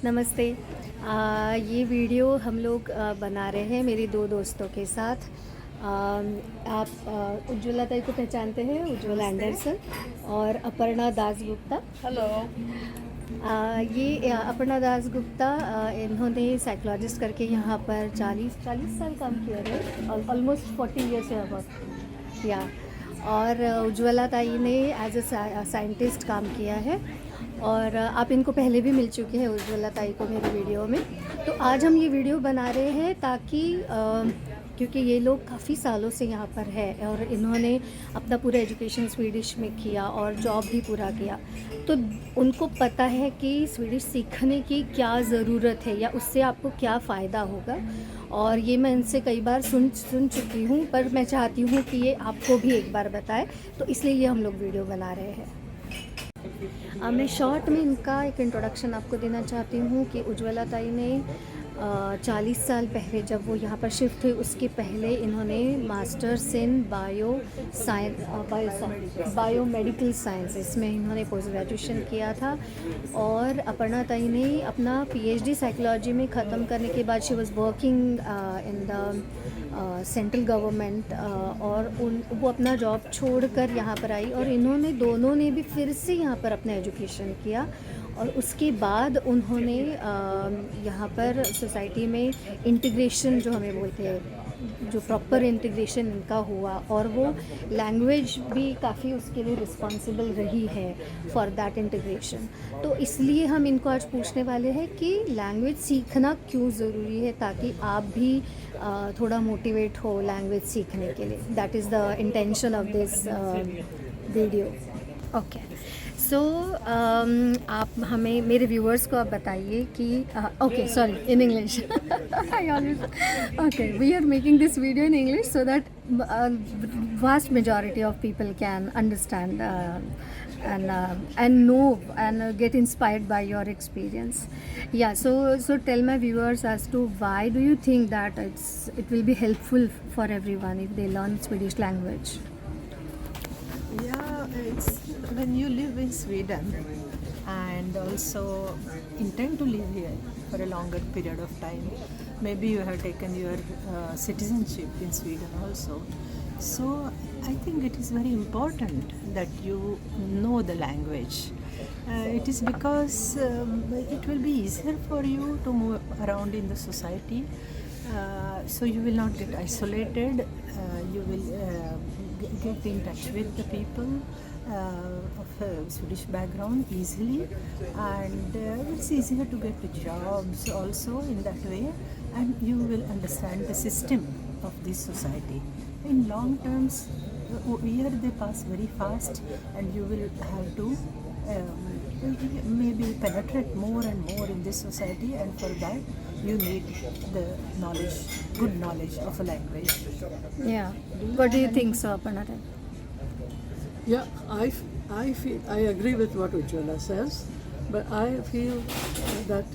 नमस्ते। ये वीडियो हम लोग बना रहे हैं मेरी दो दोस्तों के साथ। आप उज्ज्वला ताई को पहचानते हैं, उज्ज्वला एंडरसन और अपर्णा दासगुप्ता। हेलो। ये अपर्णा दासगुप्ता इन्होंने साइकोलॉजिस्ट करके यहाँ पर 40 साल काम किया है, ऑलमोस्ट 40 ईयर्स अबाउट या। और उज्ज्वला ताई ने एज अ साइंटिस्ट काम किया है और आप इनको पहले भी मिल चुके हैं, उज्ज्वला ताई को, मेरे वीडियो में। तो आज हम ये वीडियो बना रहे हैं ताकि क्योंकि ये लोग काफ़ी सालों से यहाँ पर है और इन्होंने अपना पूरा एजुकेशन स्वीडिश में किया और जॉब भी पूरा किया, तो उनको पता है कि स्वीडिश सीखने की क्या ज़रूरत है या उससे आपको क्या फ़ायदा होगा। और ये मैं इनसे कई बार सुन चुकी हूँ, पर मैं चाहती हूँ कि ये आपको भी एक बार बताएं, तो इसलिए ये हम लोग वीडियो बना रहे हैं। मैं शॉर्ट में इनका एक इंट्रोडक्शन आपको देना चाहती हूँ कि उज्ज्वला ताई ने 40 साल पहले जब वो यहाँ पर शिफ्ट हुई, उसके पहले इन्होंने मास्टर्स इन बायोमेडिकल साइंसेस में इन्होंने पोस्ट ग्रेजुएशन किया था। और अपर्णा ताई ने अपना पीएचडी साइकोलॉजी में ख़त्म करने के बाद she was working in the central government, और वो अपना जॉब छोड़कर यहाँ पर आई और इन्होंने दोनों ने भी फिर से यहाँ पर अपना एजुकेशन किया। और उसके बाद उन्होंने यहाँ पर सोसाइटी में इंटीग्रेशन, जो हमें बोलते हैं, जो प्रॉपर इंटीग्रेशन इनका हुआ, और वो लैंग्वेज भी काफ़ी उसके लिए रिस्पॉन्सिबल रही है फॉर दैट इंटीग्रेशन। तो इसलिए हम इनको आज पूछने वाले हैं कि लैंग्वेज सीखना क्यों ज़रूरी है, ताकि आप भी थोड़ा मोटिवेट हो लैंग्वेज सीखने के लिए। That is the intention of this video. Okay, so आप हमें, मेरे व्यूअर्स को आप बताइए कि okay, sorry, in English I always okay, we are making this video in English so that vast majority of people can understand and know and get inspired by your experience. Yeah, so tell my viewers as to why do you think that it will be helpful for everyone if they learn Swedish language? Yeah, it's when you live in Sweden and also intend to live here for a longer period of time. Maybe you have taken your citizenship in Sweden also. So I think it is very important that you know the language. It is because it will be easier for you to move around in the society. So you will not get isolated. You will get in touch with the people of Swedish background easily, and it's easier to get jobs also in that way, and you will understand the system of this society. In long terms, year they pass very fast, and you will have to maybe penetrate more and more in this society, and for that you need the knowledge, good knowledge of a language. Yeah. What do you think, so Aparna? Yeah, I agree with what Ujjwala says, but I feel that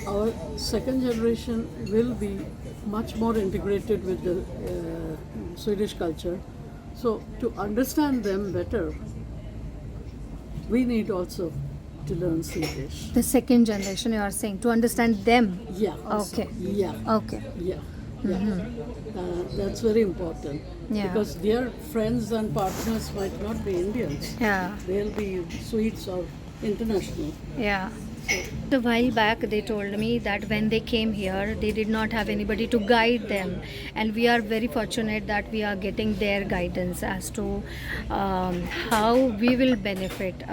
our second generation will be much more integrated with the Swedish culture. So to understand them better, we need also to learn Swedish. The second generation, you are saying, to understand them. Yeah. Also. Okay. Yeah. Okay. Yeah. Yeah. That's very important. Yeah. Because their friends and partners might not be Indians. Yeah. They'll be Swedes or international. Yeah. A while back they told me that when they came here they did not have anybody to guide them, and we are very fortunate that we are getting their guidance as to how we will benefit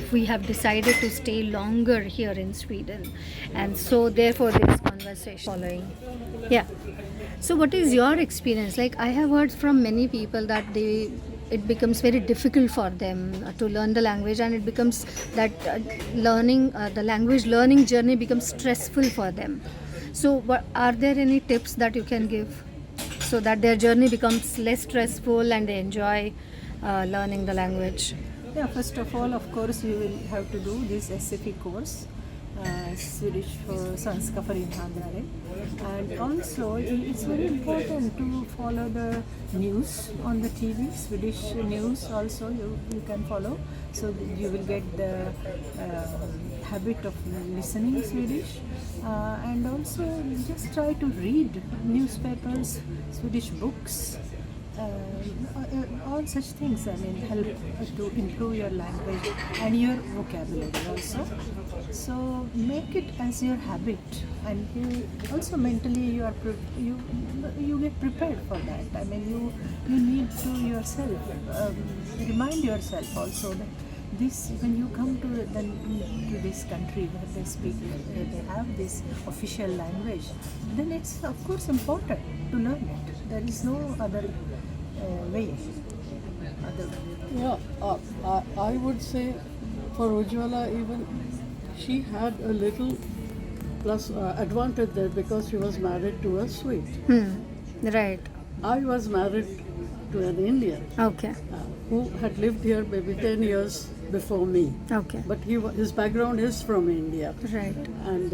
if we have decided to stay longer here in Sweden. And so therefore this conversation following. Yeah, so what is your experience? Like, I have heard from many people that it becomes very difficult for them to learn the language, and it becomes that the language learning journey becomes stressful for them. So are there any tips that you can give so that their journey becomes less stressful and they enjoy learning the language? Yeah, first of all, of course, you will have to do this SFE course, Swedish for Svenska för invandrare, and also it's very important to follow the news on the TV. Swedish news also you can follow, so you will get the habit of listening Swedish, and also just try to read newspapers, Swedish books, all such things. I mean, help to improve your language and your vocabulary also. So make it as your habit, and you also mentally you get prepared for that. I mean, you need to yourself remind yourself also that this, when you come to this country where they speak, they have this official language, then it's of course important to learn it. There is no other way. Yeah, I would say for Ujjwala even, she had a little plus advantage there because she was married to a Swede. Right. I was married to an Indian Okay. who had lived here maybe 10 years before me. Okay. But his background is from India. Right. And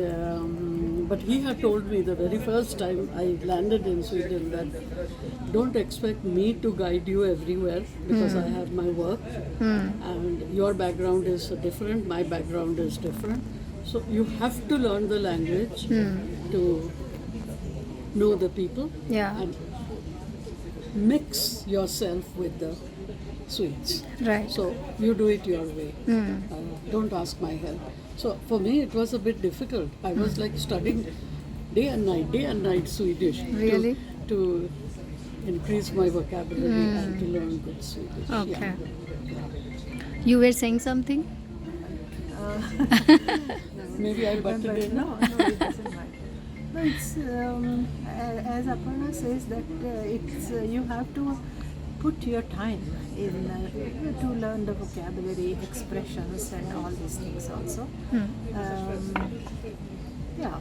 but he had told me the very first time I landed in Sweden that don't expect me to guide you everywhere because I have my work and your background is different, my background is different. So you have to learn the language to know the people Yeah. and mix yourself with the Swedes. Right. So you do it your way. Don't ask my help. So for me it was a bit difficult. I was like studying day and night Swedish. Really? To increase my vocabulary and to learn good Swedish. Okay. Yeah. You were saying something? Maybe I butted in. No, it doesn't matter. No, it's as Aparna says that it's you have to put your time in to learn the vocabulary, expressions, and all these things also. Yeah.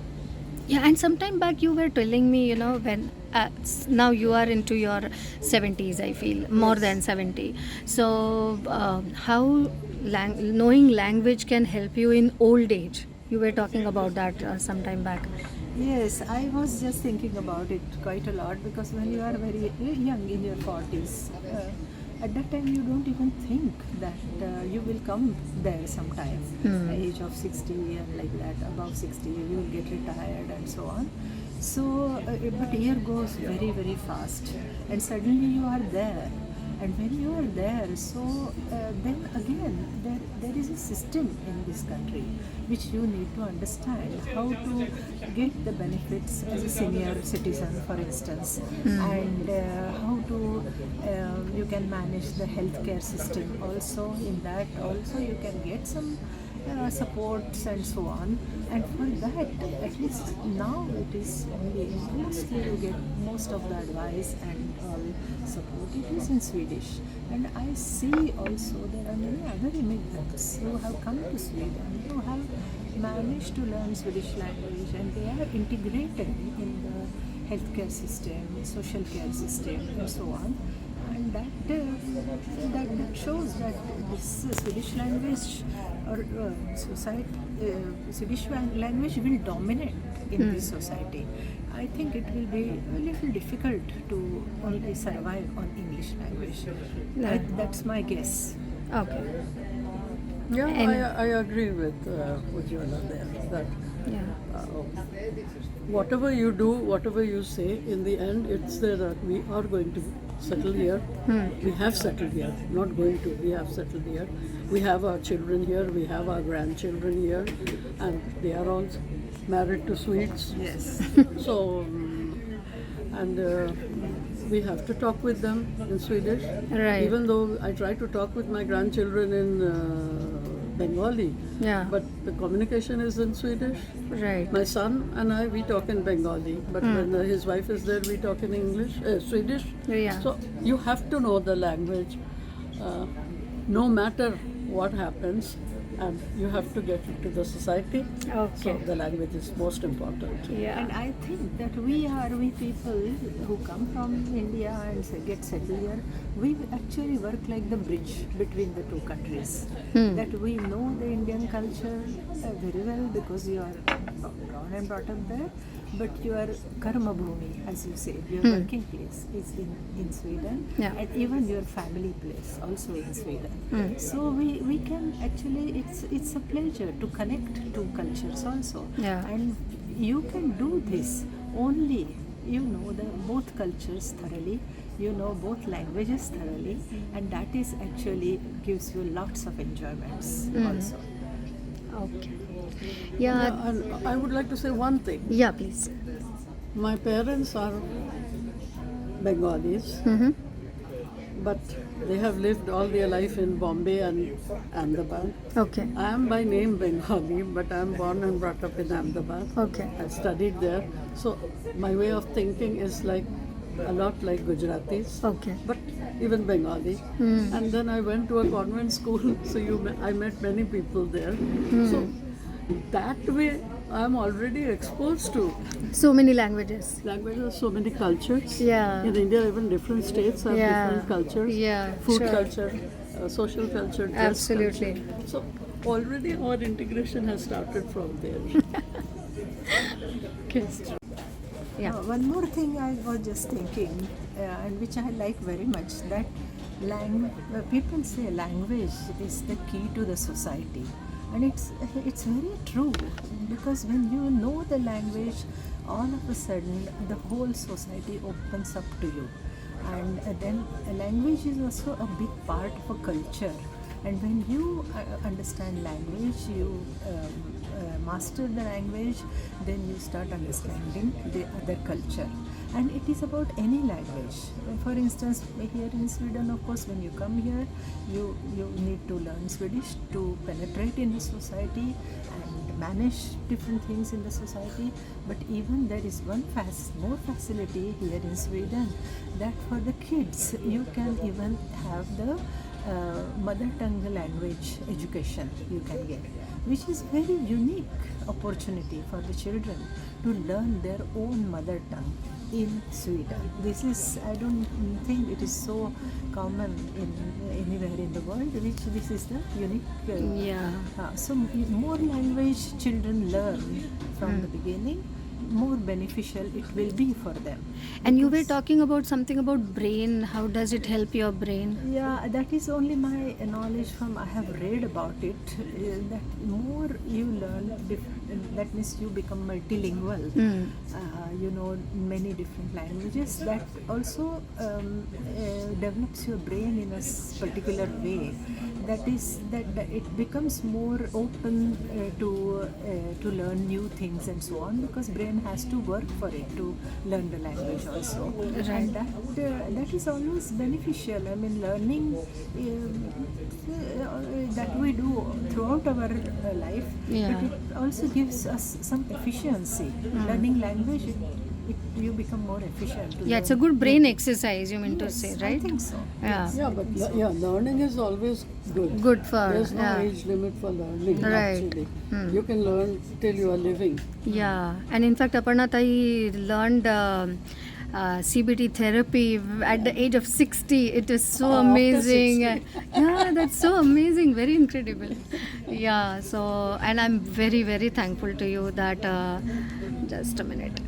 Yeah, and sometime back you were telling me, you know, when now you are into your 70s, I feel, more than 70. So, how knowing language can help you in old age? You were talking about that sometime back. Yes, I was just thinking about it quite a lot because when you are very young in your 40s, at that time you don't even think that you will come there sometime, age of 60 and like that, above 60 you will get retired and so on. So, but year goes very, very fast and suddenly you are there. And when you are there, so then again, there is a system in this country which you need to understand how to get the benefits as a senior citizen, for instance, and how to you can manage the healthcare system also. In that also you can get some supports and so on. And for that, at least now it is only mostly you get most of the advice and all support. It is in Swedish. And I see also there are many other immigrants who have come to Sweden who have managed to learn Swedish language and they are integrated in the healthcare system, social care system and so on. And that shows that this Swedish language or Swedish language will dominate in this society. I think it will be a little difficult to only survive on English language. That's my guess. Okay. Yeah, And- I agree with Ujjwala there that Yeah. whatever you do, whatever you say, in the end, it's there that we are going to settle here. We have settled here, not going to, we have settled here. We have our children here, we have our grandchildren here, and they are all married to Swedes. Yes. So, and we have to talk with them in Swedish. Right. Even though I try to talk with my grandchildren in Bengali, Yeah. but the communication is in Swedish. Right. My son and I, we talk in Bengali, but when his wife is there, we talk in English, Swedish. Yeah. So you have to know the language, no matter what happens, and you have to get into the society. Okay. So the language is most important. Yeah. And I think that we people who come from India and get settled here, we actually work like the bridge between the two countries. That we know the Indian culture very well because you are born and brought up there, but your karma bhumi, as you say, your working place is in Sweden, Yeah. and even your family place also in Sweden. So we can actually, it's a pleasure to connect two cultures also. Yeah. And you can do this only you know the both cultures thoroughly, you know both languages thoroughly, and that is actually gives you lots of enjoyments also. Okay. Yeah. Yeah, and I would like to say one thing. Yeah, please. My parents are Bengalis, but they have lived all their life in Bombay and Ahmedabad. Okay. I am by name Bengali, but I am born and brought up in Ahmedabad. Okay. I studied there, so my way of thinking is like a lot like Gujaratis, Okay. but even Bengali. And then I went to a convent school, so I met many people there. So that way, I am already exposed to So many languages. languages, so many cultures. Yeah. In India, even different states have Yeah. different cultures. Yeah, Food sure. culture, social culture, dress Absolutely. culture. So already our integration has started from there. Yeah. One more thing I was just thinking, and which I like very much, that people say language is the key to the society, and it's very true, because when you know the language, all of a sudden the whole society opens up to you, and then language is also a big part of a culture. And when you understand language, you master the language, then you start understanding the other culture. And it is about any language. For instance, here in Sweden, of course, when you come here, you need to learn Swedish to penetrate in the society and manage different things in the society. But even there is one more facility here in Sweden, that for the kids, you can even have the mother tongue language education you can get, which is very unique opportunity for the children to learn their own mother tongue in Sweden. This is, I don't think it is so common in anywhere in the world, which this is the unique. Yeah. So more language children learn from the beginning, more beneficial it will be for them. And you were talking about something about brain. How does it help your brain? Yeah, that is only my knowledge from I have read about it. That more you learn, that means you become multilingual. You know many different languages. That also develops your brain in a particular way. That is that it becomes more open to learn new things and so on, because brain has to work for it to learn the language also. And that is always beneficial. I mean, learning that we do throughout our life, Yeah. but it also gives us some efficiency. Learning language, you become more efficient. Yeah, it's a good brain exercise, you mean to say, I right? think so. Yeah. Yeah, but learning is always good. Good for, There's no yeah. age limit for learning, Right. actually. You can learn till you are living. Yeah, and in fact, Aparna Tai learned CBT therapy at the age of 60. It is so After amazing. 60. Yeah, that's so amazing. Very incredible. Yeah, so, and I'm very, very thankful to you that, just a minute.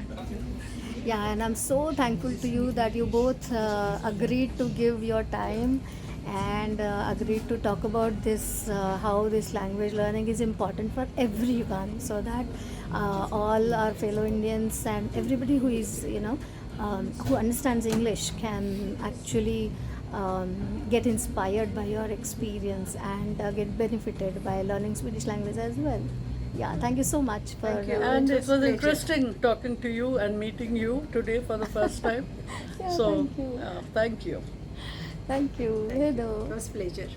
Yeah, and I'm so thankful to you that you both agreed to give your time and agreed to talk about this, how this language learning is important for everyone, so that all our fellow Indians and everybody who is, who understands English can actually get inspired by your experience and get benefited by learning Swedish language as well. Yeah, thank you so much for And it was interesting talking to you and meeting you today for the first time. Yeah, So, thank you. thank you. Thank you. Hello. It was pleasure.